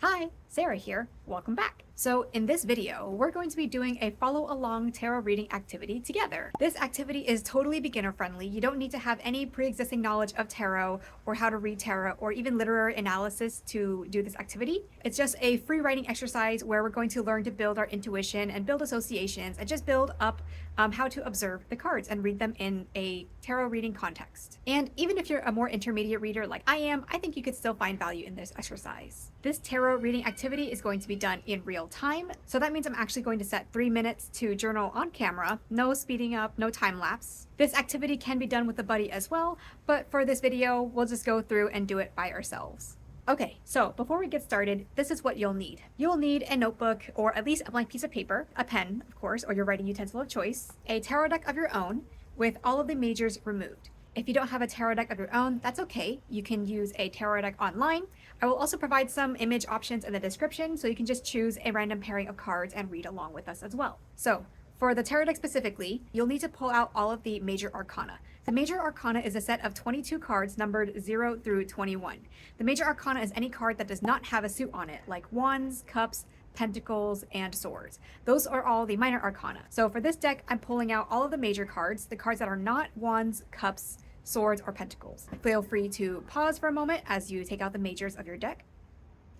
Hi, Sarah here. Welcome back. So in this video, we're going to be doing a follow along tarot reading activity together. This activity is totally beginner friendly. You don't need to have any pre-existing knowledge of tarot or how to read tarot or even literary analysis to do this activity. It's just a free writing exercise where we're going to learn to build our intuition and build associations and just build up how to observe the cards and read them in a tarot reading context. And even if you're a more intermediate reader like I am, I think you could still find value in this exercise. This tarot reading activity is going to be done in real time. So that means I'm actually going to set 3 minutes to journal on camera, no speeding up, no time lapse. This activity can be done with a buddy as well, but for this video, we'll just go through and do it by ourselves. Okay, so before we get started, this is what you'll need. You'll need a notebook or at least a blank piece of paper, a pen, of course, or your writing utensil of choice, a tarot deck of your own with all of the majors removed. If you don't have a tarot deck of your own, that's okay. You can use a tarot deck online. I will also provide some image options in the description, so you can just choose a random pairing of cards and read along with us as well. So for the tarot deck specifically, you'll need to pull out all of the major arcana. The major arcana is a set of 22 cards numbered 0 through 21. The major arcana is any card that does not have a suit on it, like wands, cups, pentacles, and swords. Those are all the minor arcana. So for this deck, I'm pulling out all of the major cards, the cards that are not wands, cups, swords, or pentacles. Feel free to pause for a moment as you take out the majors of your deck.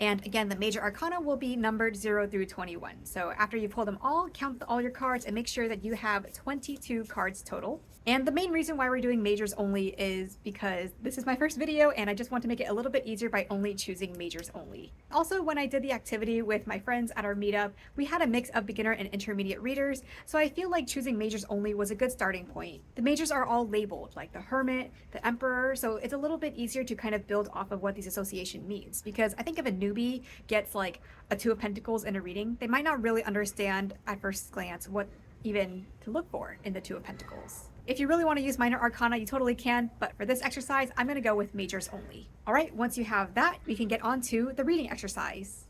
And again, the major arcana will be numbered 0 through 21. So after you pull them all, count all your cards and make sure that you have 22 cards total. And the main reason why we're doing majors only is because this is my first video and I just want to make it a little bit easier by only choosing majors only. Also, when I did the activity with my friends at our meetup, we had a mix of beginner and intermediate readers, so I feel like choosing majors only was a good starting point. The majors are all labeled, like the Hermit, the Emperor, so it's a little bit easier to kind of build off of what these association means, because I think if a newbie gets like a Two of Pentacles in a reading, they might not really understand at first glance what even to look for in the Two of Pentacles. If you really want to use minor arcana, you totally can, but for this exercise, I'm going to go with majors only. All right, once you have that, we can get on to the reading exercise.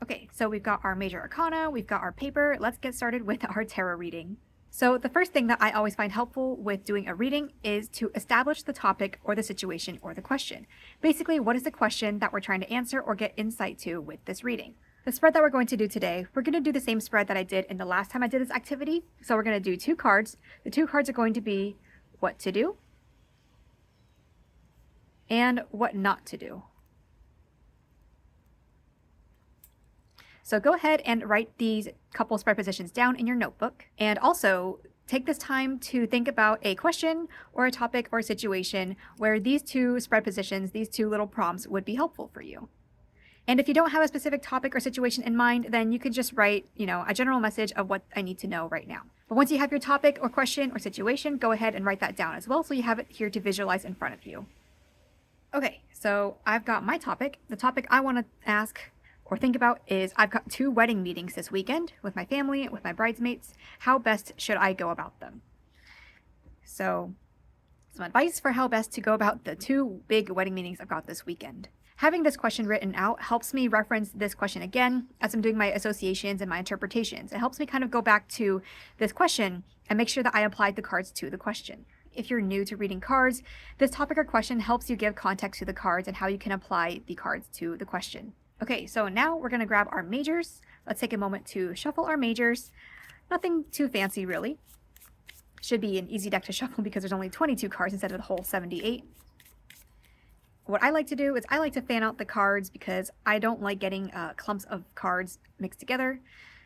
Okay, so we've got our major arcana, we've got our paper. Let's get started with our tarot reading. So the first thing that I always find helpful with doing a reading is to establish the topic or the situation or the question. Basically, what is the question that we're trying to answer or get insight to with this reading? The spread that we're going to do today, we're going to do the same spread that I did in the last time I did this activity. So we're going to do 2 cards. The 2 cards are going to be what to do and what not to do. So go ahead and write these couple spread positions down in your notebook, and also take this time to think about a question or a topic or a situation where these 2 spread positions, these 2 little prompts would be helpful for you. And if you don't have a specific topic or situation in mind, then you could just write, a general message of what I need to know right now. But once you have your topic or question or situation, go ahead and write that down as well so you have it here to visualize in front of you. Okay, so I've got my topic. The topic I want to ask or think about is I've got 2 wedding meetings this weekend with my family, with my bridesmaids. How best should I go about them? So some advice for how best to go about the 2 big wedding meetings I've got this weekend. Having this question written out helps me reference this question again as I'm doing my associations and my interpretations. It helps me kind of go back to this question and make sure that I applied the cards to the question. If you're new to reading cards, this topic or question helps you give context to the cards and how you can apply the cards to the question. Okay, so now we're going to grab our majors. Let's take a moment to shuffle our majors. Nothing too fancy, really. Should be an easy deck to shuffle because there's only 22 cards instead of the whole 78. What I like to do is I like to fan out the cards because I don't like getting clumps of cards mixed together.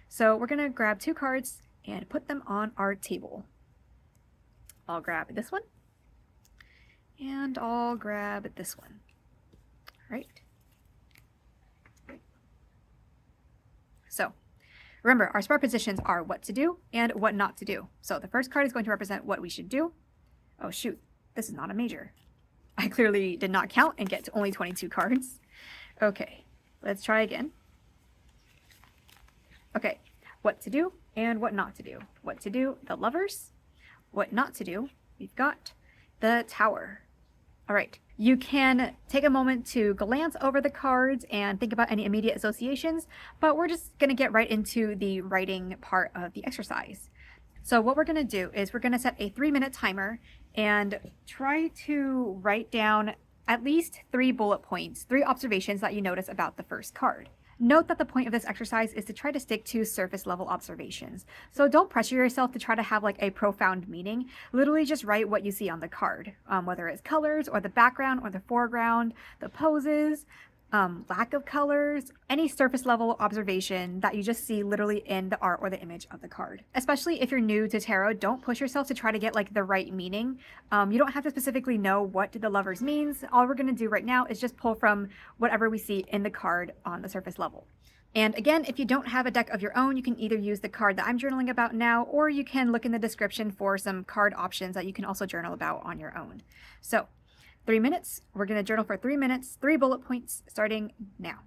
So we're going to grab 2 cards and put them on our table. I'll grab this one and I'll grab this one. All right. So remember, our spread positions are what to do and what not to do. So the first card is going to represent what we should do. Oh shoot, this is not a major. I clearly did not count and get to only 22 cards. Okay, let's try again. Okay, what to do and what not to do. What to do, the Lovers. What not to do, we've got the Tower. All right, you can take a moment to glance over the cards and think about any immediate associations, but we're just going to get right into the writing part of the exercise. So what we're going to do is we're going to set a 3-minute timer and try to write down at least 3 bullet points, 3 observations that you notice about the first card. Note that the point of this exercise is to try to stick to surface level observations. So don't pressure yourself to try to have like a profound meaning. Literally just write what you see on the card, whether it's colors or the background or the foreground, the poses, lack of colors, any surface level observation that you just see literally in the art or the image of the card. Especially if you're new to tarot, don't push yourself to try to get like the right meaning. You don't have to specifically know what the Lovers means. All we're going to do right now is just pull from whatever we see in the card on the surface level. And again, if you don't have a deck of your own, you can either use the card that I'm journaling about now, or you can look in the description for some card options that you can also journal about on your own. So 3 minutes. We're going to journal for 3 minutes, 3 bullet points starting now.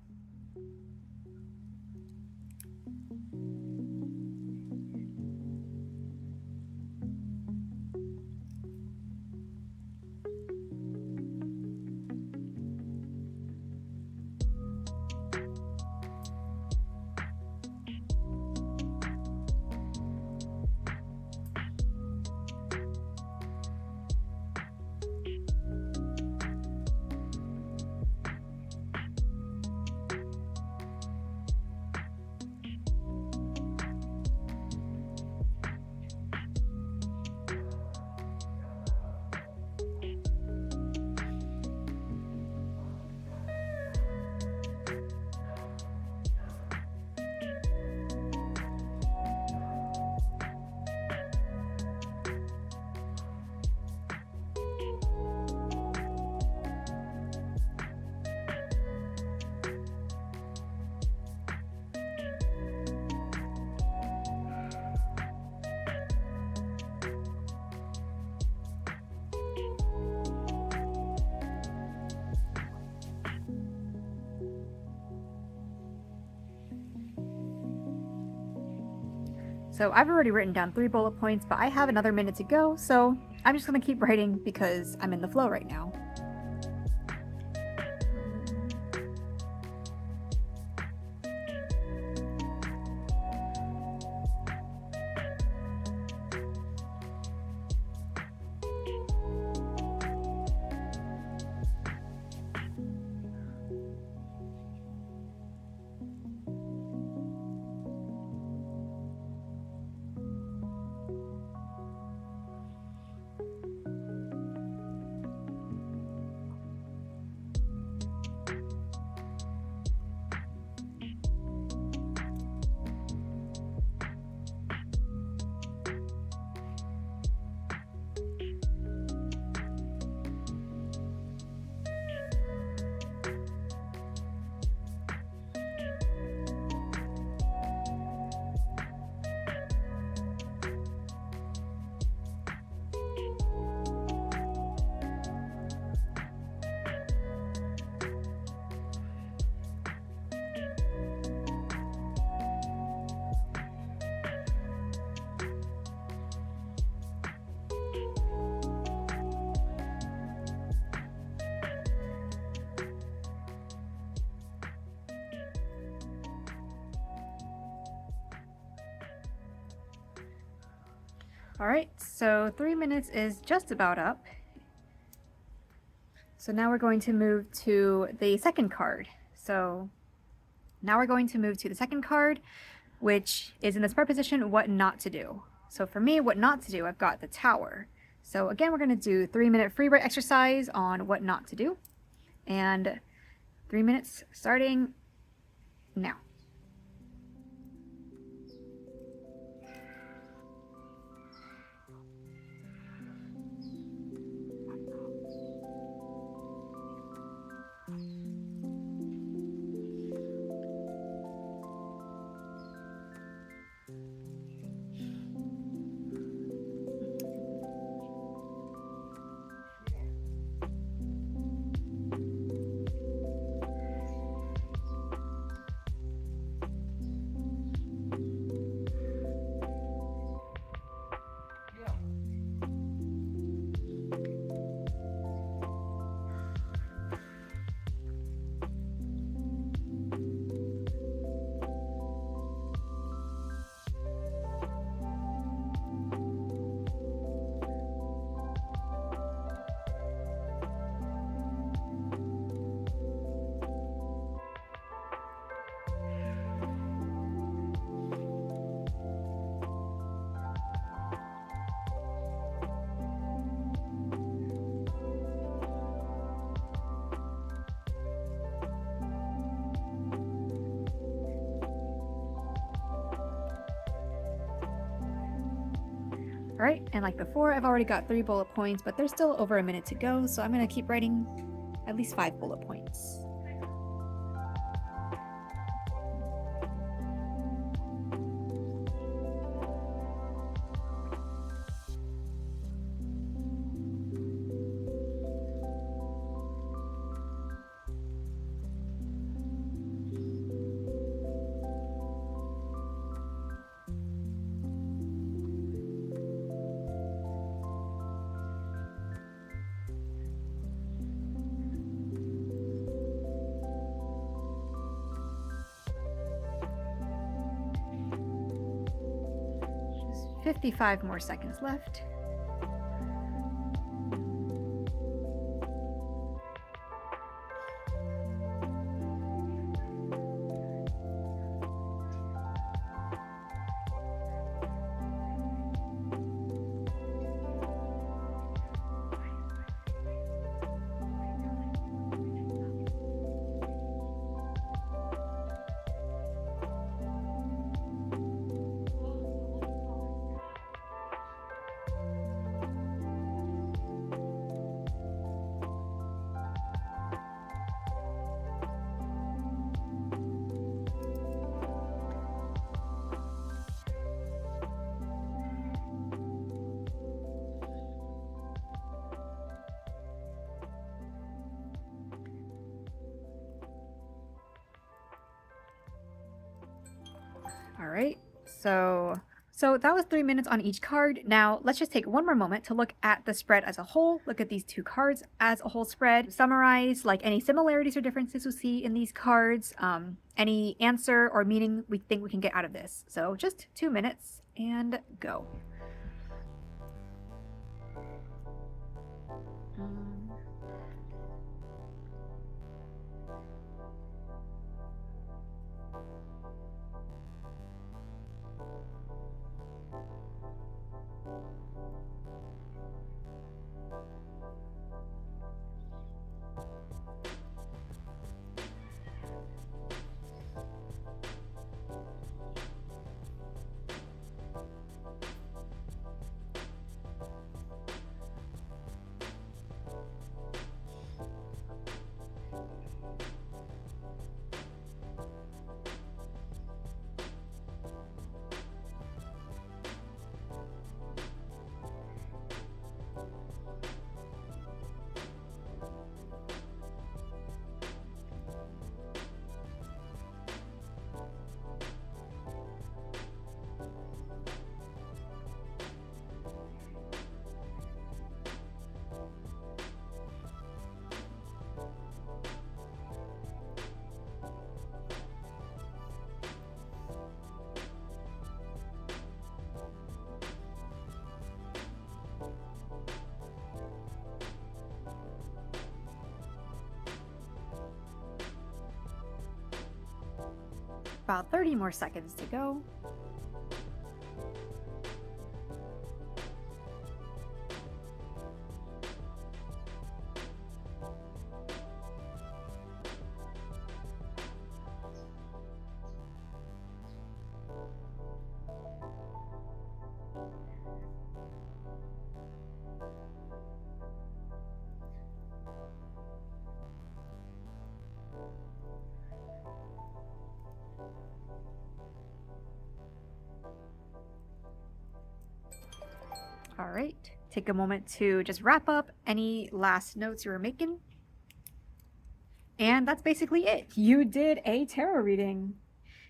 So I've already written down 3 bullet points, but I have another minute to go, so I'm just going to keep writing because I'm in the flow right now. All right, so 3 minutes is just about up. So now we're going to move to the second card. So now we're going to move to the second card, which is in the spread position, what not to do. So for me, what not to do, I've got the Tower. So again, we're going to do 3-minute free write exercise on what not to do. And 3 minutes starting now. All right, and like before, I've already got 3 bullet points, but there's still over a minute to go, so I'm gonna keep writing at least 5 bullet points. Just 55 more seconds left. All right, so that was 3 minutes on each card. Now let's just take one more moment to look at the spread as a whole. Look at these 2 cards as a whole spread. Summarize like any similarities or differences we see in these cards, any answer or meaning we think we can get out of this. So just 2 minutes and go. About 30 more seconds to go. All right, take a moment to just wrap up any last notes you were making. And that's basically it. You did a tarot reading.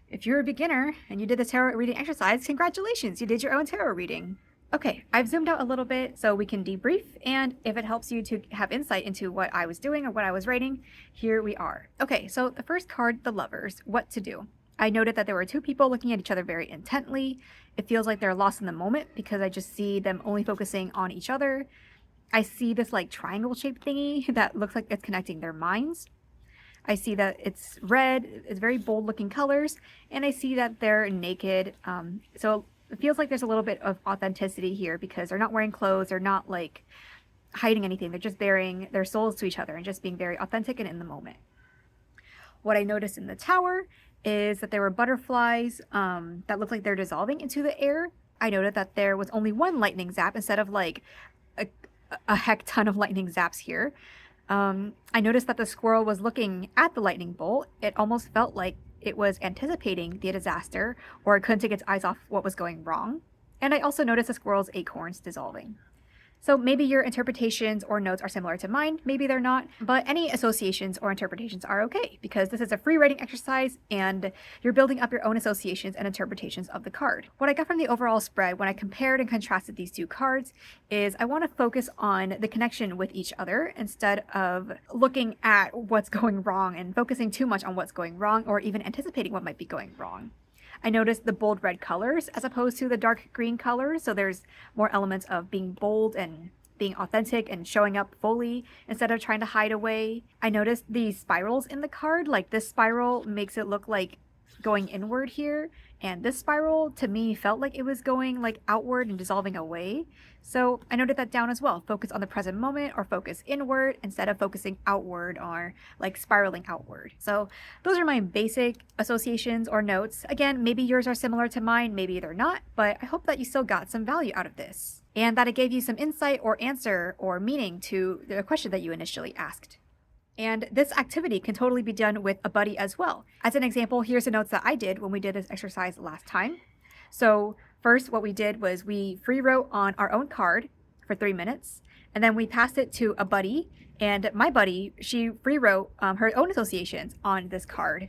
If you're a beginner and you did the tarot reading exercise, congratulations, you did your own tarot reading. Okay, I've zoomed out a little bit so we can debrief, and if it helps you to have insight into what I was doing or what I was writing, here we are. Okay, so the first card, the Lovers, what to do. I noted that there were 2 people looking at each other very intently. It feels like they're lost in the moment because I just see them only focusing on each other. I see this like triangle shaped thingy that looks like it's connecting their minds. I see that it's red, it's very bold looking colors, and I see that they're naked. So it feels like there's a little bit of authenticity here because they're not wearing clothes, they're not like hiding anything, they're just bearing their souls to each other and just being very authentic and in the moment. What I noticed in the tower is that there were butterflies that look like they're dissolving into the air. I noted that there was only one lightning zap instead of like a heck ton of lightning zaps here. I noticed that the squirrel was looking at the lightning bolt. It almost felt like it was anticipating the disaster, or it couldn't take its eyes off what was going wrong. And I also noticed the squirrel's acorns dissolving. So maybe your interpretations or notes are similar to mine, maybe they're not, but any associations or interpretations are okay because this is a free writing exercise and you're building up your own associations and interpretations of the card. What I got from the overall spread when I compared and contrasted these two cards is I want to focus on the connection with each other instead of looking at what's going wrong and focusing too much on what's going wrong or even anticipating what might be going wrong. I noticed the bold red colors as opposed to the dark green colors, so there's more elements of being bold and being authentic and showing up fully instead of trying to hide away. I noticed the spirals in the card, like this spiral makes it look like going inward here, and this spiral to me felt like it was going like outward and dissolving away. So I noted that down as well. Focus on the present moment or focus inward instead of focusing outward or like spiraling outward. So those are my basic associations or notes. Again, maybe yours are similar to mine, maybe they're not, but I hope that you still got some value out of this and that it gave you some insight or answer or meaning to the question that you initially asked. And this activity can totally be done with a buddy as well. As an example, here's the notes that I did when we did this exercise last time. So first, what we did was we free wrote on our own card for 3 minutes, and then we passed it to a buddy. And my buddy, she free wrote her own associations on this card.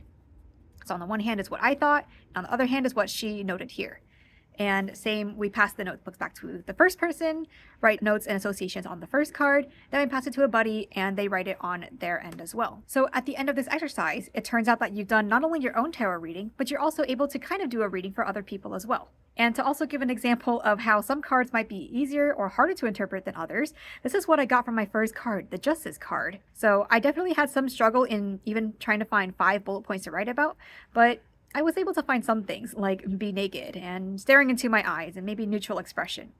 So on the one hand is what I thought, on the other hand is what she noted here. And same, we pass the notebooks back to the first person, write notes and associations on the first card, then we pass it to a buddy and they write it on their end as well. So at the end of this exercise, it turns out that you've done not only your own tarot reading, but you're also able to kind of do a reading for other people as well. And to also give an example of how some cards might be easier or harder to interpret than others, this is what I got from my first card, the Justice card. So I definitely had some struggle in even trying to find 5 bullet points to write about, but I was able to find some things like be naked and staring into my eyes and maybe neutral expression.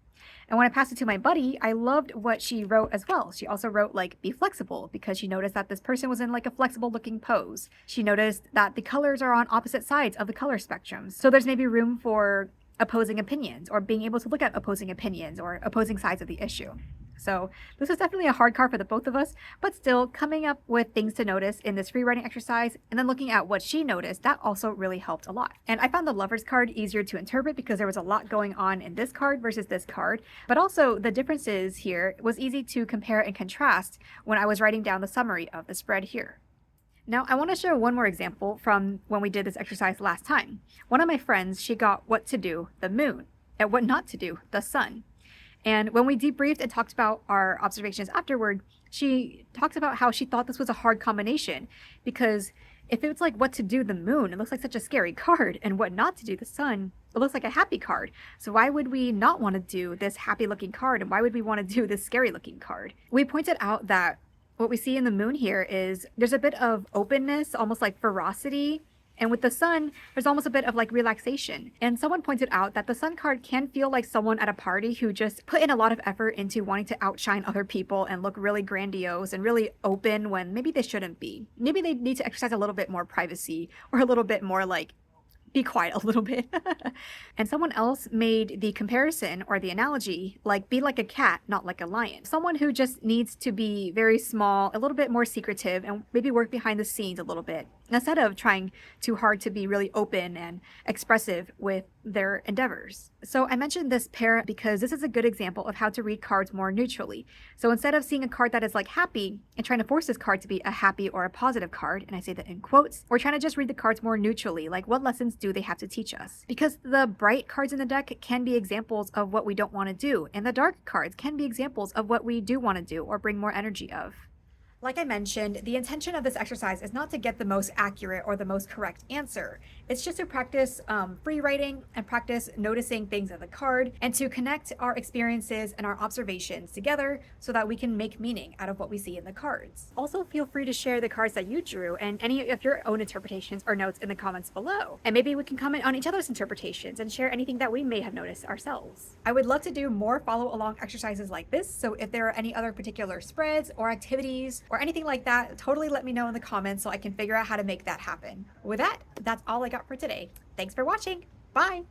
And when I passed it to my buddy, I loved what she wrote as well. She also wrote like be flexible because she noticed that this person was in like a flexible looking pose. She noticed that the colors are on opposite sides of the color spectrum. So there's maybe room for opposing opinions or being able to look at opposing opinions or opposing sides of the issue. So this was definitely a hard card for the both of us, but still coming up with things to notice in this free writing exercise and then looking at what she noticed, that also really helped a lot. And I found the Lovers card easier to interpret because there was a lot going on in this card versus this card, but also the differences here was easy to compare and contrast when I was writing down the summary of the spread here. Now, I want to share one more example from when we did this exercise last time. One of my friends, she got what to do, the moon, and what not to do, the sun. And when we debriefed and talked about our observations afterward, she talked about how she thought this was a hard combination because if it's like what to do, the moon, it looks like such a scary card, and what not to do, the sun, it looks like a happy card. So why would we not want to do this happy looking card, and why would we want to do this scary looking card? We pointed out that what we see in the moon here is there's a bit of openness, almost like ferocity. And with the sun, there's almost a bit of like relaxation. And someone pointed out that the sun card can feel like someone at a party who just put in a lot of effort into wanting to outshine other people and look really grandiose and really open when maybe they shouldn't be. Maybe they need to exercise a little bit more privacy or a little bit more like be quiet a little bit. And someone else made the comparison or the analogy like be like a cat, not like a lion. Someone who just needs to be very small, a little bit more secretive, and maybe work behind the scenes a little bit instead of trying too hard to be really open and expressive with their endeavors. So I mentioned this pair because this is a good example of how to read cards more neutrally. So instead of seeing a card that is like happy and trying to force this card to be a happy or a positive card, and I say that in quotes, we're trying to just read the cards more neutrally, like what lessons do they have to teach us? Because the bright cards in the deck can be examples of what we don't want to do, and the dark cards can be examples of what we do want to do or bring more energy of. Like I mentioned, the intention of this exercise is not to get the most accurate or the most correct answer. It's just to practice free writing and practice noticing things in the card and to connect our experiences and our observations together so that we can make meaning out of what we see in the cards. Also, feel free to share the cards that you drew and any of your own interpretations or notes in the comments below. And maybe we can comment on each other's interpretations and share anything that we may have noticed ourselves. I would love to do more follow along exercises like this, so if there are any other particular spreads or activities or anything like that, totally let me know in the comments so I can figure out how to make that happen. With that, that's all I got for today. Thanks for watching. Bye.